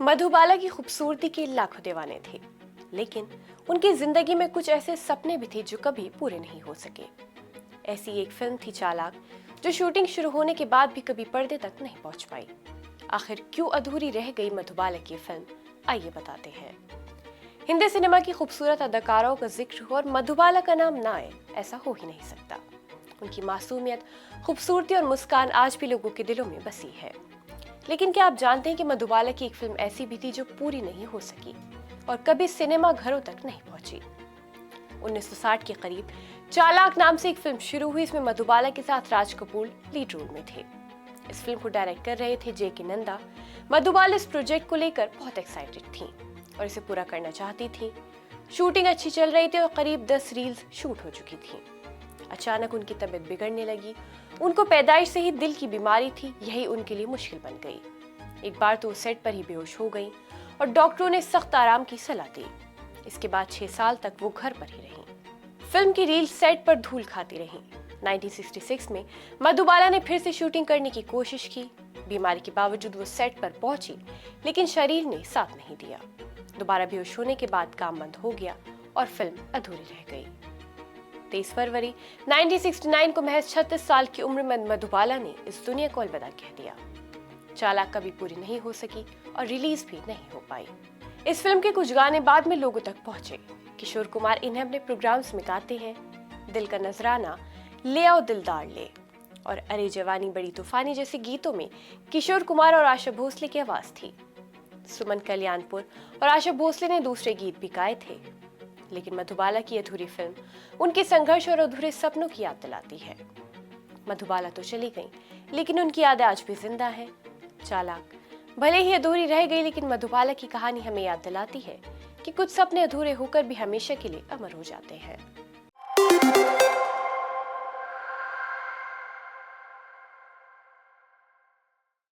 मधुबाला की खूबसूरती के लाखों दीवाने थे, लेकिन उनकी जिंदगी में कुछ ऐसे सपने भी थे जो कभी पूरे नहीं हो सके। ऐसी एक फिल्म थी चालाक, जो शूटिंग शुरू होने के बाद भी कभी पर्दे तक नहीं पहुंच पाई। आखिर क्यों अधूरी रह गई मधुबाला की फिल्म, आइए बताते हैं। हिंदी सिनेमा की खूबसूरत अदाकारों का जिक्र हो और मधुबाला का नाम ना आए, ऐसा हो ही नहीं सकता। उनकी मासूमियत, खूबसूरती और मुस्कान आज भी लोगों के दिलों में बसी है। लेकिन क्या आप जानते हैं कि मधुबाला की एक फिल्म ऐसी भी थी जो पूरी नहीं हो सकी और कभी सिनेमा घरों तक नहीं पहुंची। 1960 के करीब चालाक नाम से एक फिल्म शुरू हुई। इसमें मधुबाला के साथ राज कपूर लीड रोल में थे। इस फिल्म को डायरेक्ट कर रहे थे जे के नंदा। मधुबाला इस प्रोजेक्ट को लेकर बहुत एक्साइटेड थी और इसे पूरा करना चाहती थी। शूटिंग अच्छी चल रही थी और करीब 10 रील्स शूट हो चुकी थी। अचानक उनकी तबीयत बिगड़ने लगी। उनको पैदाइश से ही दिल की बीमारी थी, यही उनके लिए मुश्किल बन गई। एक बार तो वो सेट पर ही बेहोश हो गई और डॉक्टरों ने सख्त आराम की सलाह दी। इसके बाद 6 साल तक वो घर पर ही रहीं। फिल्म की रील सेट पर धूल खाती रहीं। 1966 में मधुबाला ने फिर से शूटिंग करने की कोशिश की। बीमारी के बावजूद वो सेट पर पहुंची, लेकिन शरीर ने साथ नहीं दिया। दोबारा बेहोश होने के बाद काम बंद हो गया और फिल्म अधूरी रह गई। 23 फरवरी 1969 को महज 36 साल की उम्र में मधुबाला ने इस दुनिया को अलविदा कह दिया। चालाक कभी पूरी नहीं हो सकी और रिलीज भी नहीं हो पाई। इस फिल्म के कुछ गाने बाद में लोगों तक पहुंचे। किशोर कुमार इन्हें अपने प्रोग्राम्स में गाते हैं। दिल का नजराना, ले आओ दिलदार ले और अरे जवानी बड़ी तूफानी जैसे गीतों में किशोर कुमार और आशा भोसले की आवाज थी। सुमन कल्याणपुर और आशा भोसले ने दूसरे गीत भी गाए थे। लेकिन मधुबाला की अधूरी फिल्म उनके संघर्ष और अधूरे सपनों की याद दिलाती है। मधुबाला तो चली गई, लेकिन उनकी यादें आज भी जिंदा है। चालाक भले ही अधूरी रह गई, लेकिन मधुबाला की कहानी हमें याद दिलाती है कि कुछ सपने अधूरे होकर भी हमेशा के लिए अमर हो जाते हैं।